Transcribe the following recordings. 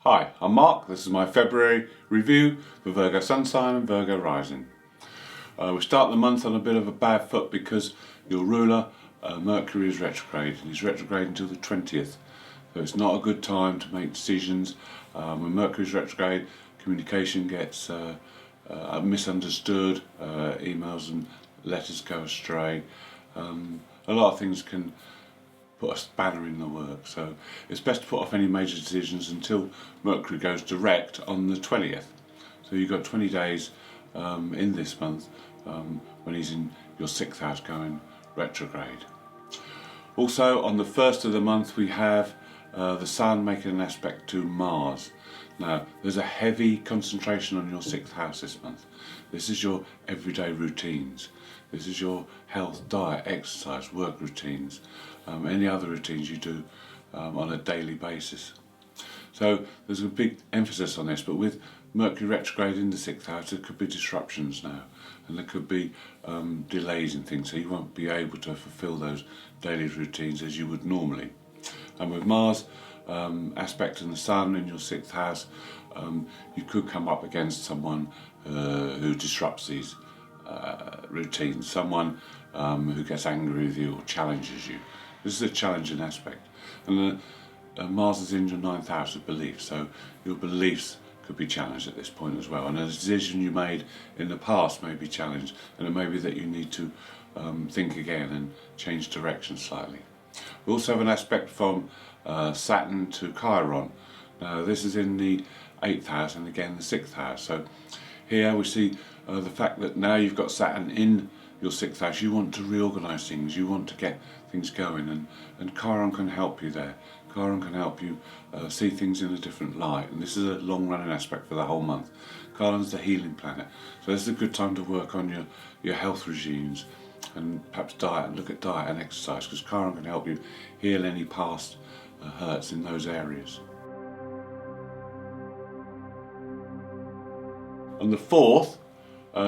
Hi, I'm Mark. This is my February review for Virgo Sun sign and Virgo rising. We start the month on a bit of a bad foot because your ruler, Mercury, is retrograde. He's retrograde until the 20th. So it's not a good time to make decisions. When Mercury's retrograde, communication gets misunderstood, emails and letters go astray. A lot of things can put a spanner in the works, so it's best to put off any major decisions until Mercury goes direct on the 20th. So you've got 20 days in this month when he's in your 6th house going retrograde. Also on the 1st of the month we have the Sun making an aspect to Mars. Now there's a heavy concentration on your 6th house this month. This is your everyday routines. This is your health, diet, exercise, work routines, any other routines you do on a daily basis. So there's a big emphasis on this, but with Mercury retrograde in the 6th house there could be disruptions now, and there could be delays in things, so you won't be able to fulfill those daily routines as you would normally. And with Mars aspect and the Sun in your 6th house, you could come up against someone who disrupts these routines, someone who gets angry with you or challenges you. This is a challenging aspect. And Mars is in your 9th house of beliefs, so your beliefs could be challenged at this point as well. And a decision you made in the past may be challenged, and it may be that you need to think again and change direction slightly. We also have an aspect from Saturn to Chiron. Now this is in the 8th house and again the 6th house. So here we see the fact that now you've got Saturn in your 6th house, you want to reorganise things, you want to get things going, and Chiron can help you there. Chiron can help you see things in a different light, and this is a long running aspect for the whole month. Chiron's the healing planet, so this is a good time to work on your health regimes and perhaps diet, and look at diet and exercise, because Chiron can help you heal any past hurts in those areas. On the 4th,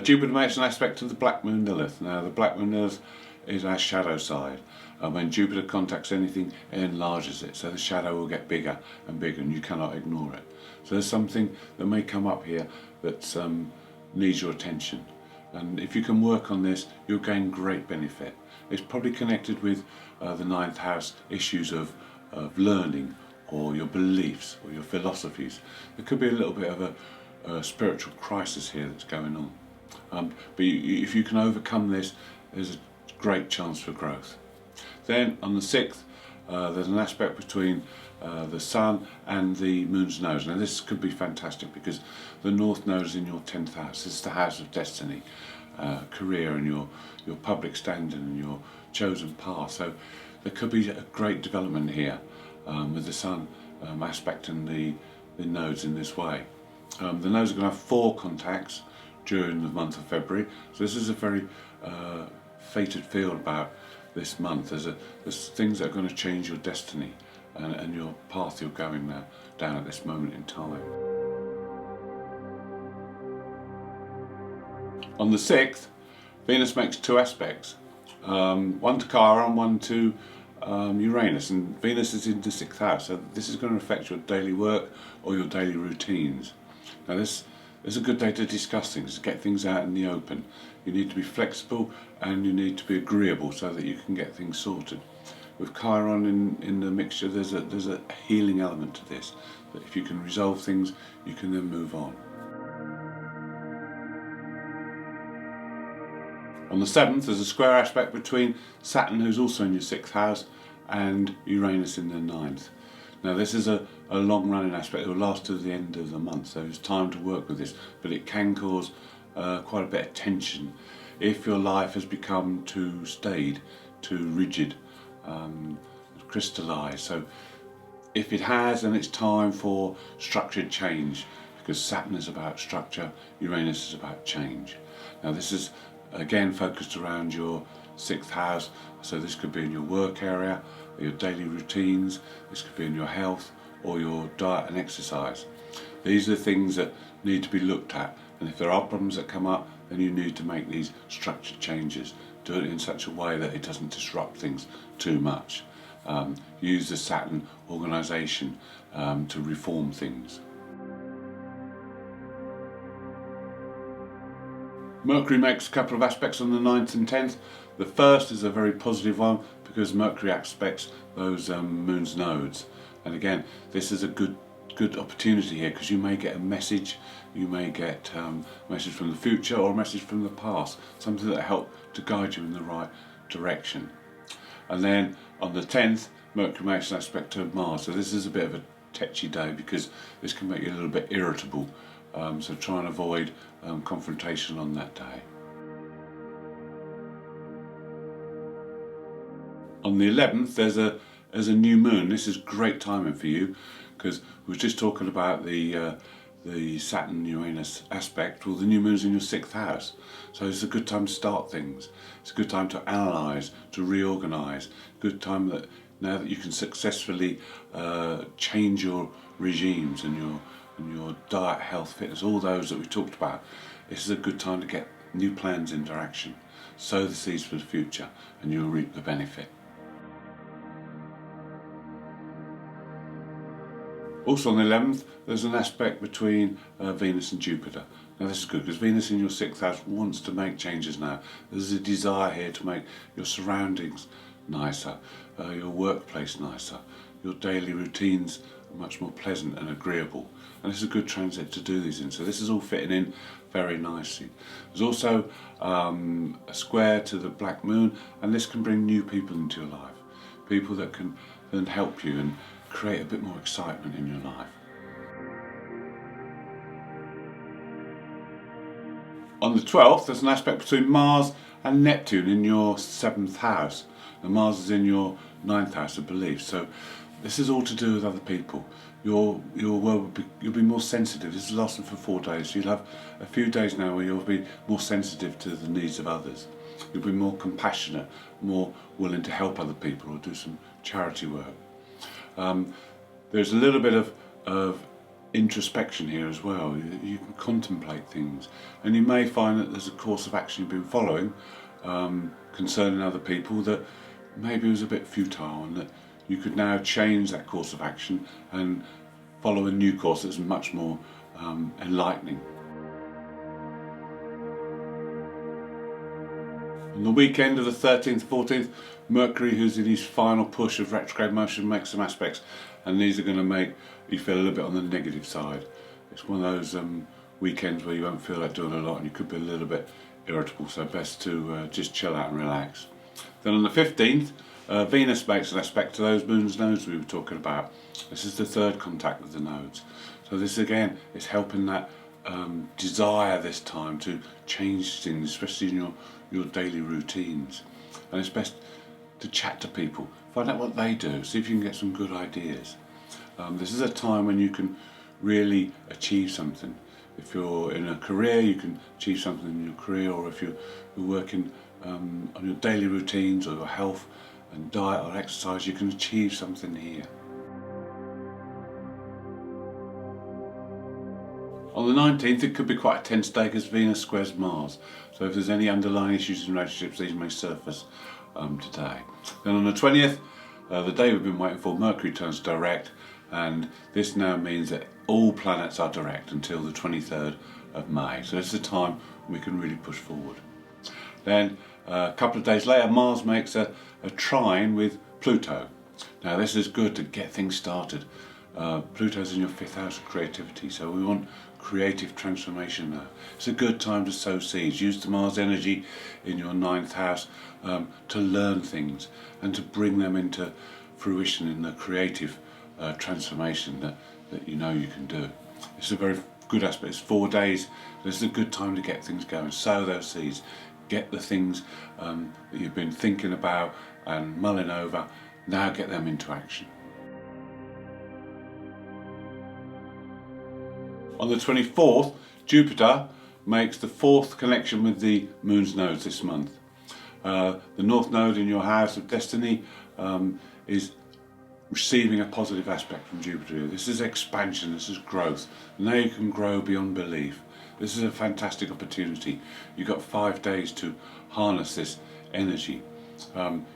Jupiter makes an aspect to the Black Moon Lilith. Now the Black Moon Lilith is our shadow side. When Jupiter contacts anything, it enlarges it, so the shadow will get bigger and bigger and you cannot ignore it. So there's something that may come up here that needs your attention, and if you can work on this you'll gain great benefit. It's probably connected with the 9th house issues of learning, or your beliefs, or your philosophies. There could be a little bit of a spiritual crisis here that's going on. But if you can overcome this, there's a great chance for growth. Then on the 6th, there's an aspect between the Sun and the Moon's nose. Now this could be fantastic because the North Node is in your 10th house. This is the house of destiny, career, and your public standing and your chosen path. So there could be a great development here with the Sun aspect and the nodes in this way. The nodes are going to have 4 contacts during the month of February, so this is a very fated feel about this month. There's things that are going to change your destiny and your path you're going down at this moment in time. On the 6th, Venus makes 2 aspects, one to Chiron, one to Uranus, and Venus is in the 6th house, so this is going to affect your daily work or your daily routines. Now this is a good day to discuss things, to get things out in the open. You need to be flexible and you need to be agreeable so that you can get things sorted. With Chiron in the mixture, there's a healing element to this, that if you can resolve things you can then move on. On the 7th there's a square aspect between Saturn, who's also in your 6th house, and Uranus in the 9th. Now this is a long running aspect. It will last to the end of the month, so it's time to work with this, but it can cause quite a bit of tension if your life has become too staid, too rigid, crystallised. So if it has, then it's time for structured change, because Saturn is about structure, Uranus is about change. Now this is again focused around your 6th house, so this could be in your work area, your daily routines, this could be in your health or your diet and exercise. These are the things that need to be looked at, and if there are problems that come up, then you need to make these structured changes. Do it in such a way that it doesn't disrupt things too much. use the Saturn organisation to reform things. Mercury makes a couple of aspects on the 9th and 10th. The first is a very positive one because Mercury aspects those Moon's nodes. And again, this is a good opportunity here because you may get a message, you may get a message from the future or a message from the past, something that help to guide you in the right direction. And then on the 10th, Mercury makes an aspect to Mars. So this is a bit of a tetchy day because this can make you a little bit irritable. So try and avoid confrontation on that day. On the 11th, there's a new moon. This is great timing for you because we were just talking about the Saturn-Uranus aspect. Well, the new moon's in your 6th house, so it's a good time to start things. It's a good time to analyse, to reorganise. Good time that now that you can successfully change your regimes and your diet, health, fitness, all those that we talked about. This is a good time to get new plans into action. Sow the seeds for the future, and you'll reap the benefit. Also on the 11th, there's an aspect between Venus and Jupiter. Now this is good because Venus in your 6th house wants to make changes now. There's a desire here to make your surroundings nicer, your workplace nicer, your daily routines much more pleasant and agreeable. And it's a good transit to do these in. So this is all fitting in very nicely. There's also a square to the black moon, and this can bring new people into your life. People that can then help you and create a bit more excitement in your life. On the 12th, there's an aspect between Mars and Neptune in your 7th house. And Mars is in your 9th house of belief. So this is all to do with other people. Your world you'll be more sensitive. This is lasting for 4 days. You'll have a few days now where you'll be more sensitive to the needs of others. You'll be more compassionate, more willing to help other people or do some charity work. There's a little bit of introspection here as well. You can contemplate things, and you may find that there's a course of action you've been following concerning other people that maybe was a bit futile, and that you could now change that course of action and follow a new course that's much more enlightening. On the weekend of the 13th, 14th, Mercury, who's in his final push of retrograde motion, makes some aspects, and these are going to make you feel a little bit on the negative side. It's one of those weekends where you won't feel like doing a lot and you could be a little bit irritable, so best to just chill out and relax. Then on the 15th, Venus makes an aspect to those moon's nodes we were talking about. This is the third contact with the nodes. So this again is helping that desire this time to change things, especially in your daily routines. And it's best to chat to people, find out what they do, see if you can get some good ideas. This is a time when you can really achieve something. If you're in a career, you can achieve something in your career, or if you're working on your daily routines or your health and diet or exercise, you can achieve something here. On the 19th, it could be quite a tense day because Venus squares Mars. So if there's any underlying issues in relationships, these may surface today. Then on the 20th, the day we've been waiting for, Mercury turns direct, and this now means that all planets are direct until the 23rd of May. So it's a time when we can really push forward. Then a couple of days later, Mars makes a trine with Pluto. Now this is good to get things started. Pluto's in your 5th house of creativity, so we want creative transformation now. It's a good time to sow seeds. Use the Mars energy in your 9th house to learn things and to bring them into fruition in the creative transformation that you know you can do. It's a very good aspect. It's 4 days. This is a good time to get things going. Sow those seeds. Get the things that you've been thinking about and mulling over. Now get them into action. On the 24th, Jupiter makes the 4th connection with the Moon's nodes this month. The North Node in your House of Destiny is receiving a positive aspect from Jupiter. This is expansion, this is growth. Now you can grow beyond belief. This is a fantastic opportunity. You've got 5 days to harness this energy.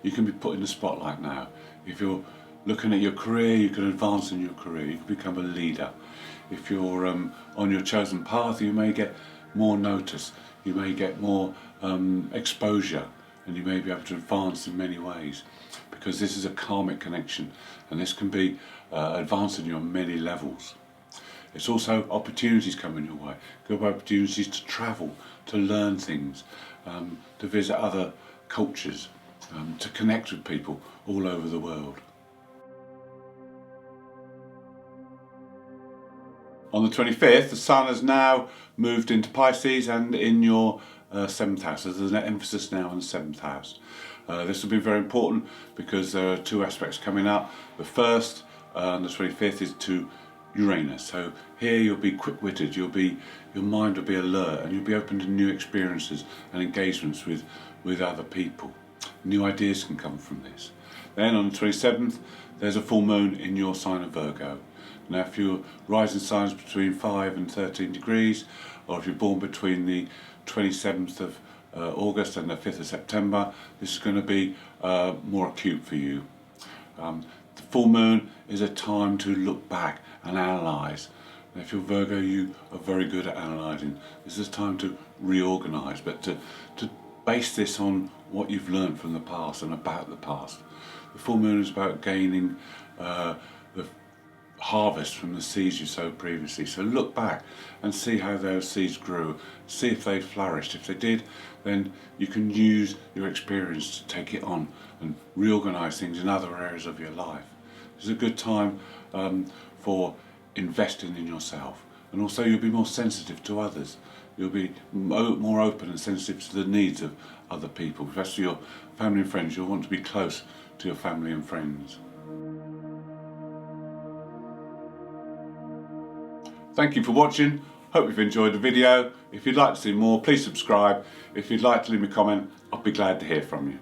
You can be put in the spotlight now. If you're looking at your career, you can advance in your career, you can become a leader. If you're on your chosen path, you may get more notice, you may get more exposure, and you may be able to advance in many ways, because this is a karmic connection, and this can be advancing you on many levels. It's also opportunities coming your way. Good opportunities to travel, to learn things, to visit other cultures, to connect with people all over the world. On the 25th, the Sun has now moved into Pisces and in your 7th house. So there's an emphasis now on the 7th house. This will be very important because there are two aspects coming up. The first, on the 25th, is to Uranus. So here you'll be quick-witted, your mind will be alert, and you'll be open to new experiences and engagements with other people. New ideas can come from this. Then on the 27th, there's a full moon in your sign of Virgo. Now if your rising sign is between 5 and 13 degrees, or if you're born between the 27th of August and the 5th of September, this is going to be more acute for you. The full moon is a time to look back and analyse. And if you're Virgo, you are very good at analysing. This is time to reorganise, but to base this on what you've learned from the past and about the past. The full moon is about gaining the harvest from the seeds you sowed previously. So look back and see how those seeds grew, see if they flourished. If they did, then you can use your experience to take it on and reorganise things in other areas of your life. It's a good time for investing in yourself, and also you'll be more sensitive to others. You'll be more open and sensitive to the needs of other people, especially your family and friends. You'll want to be close to your family and friends. Thank you for watching. Hope you've enjoyed the video. If you'd like to see more, please subscribe. If you'd like to leave me a comment, I'll be glad to hear from you.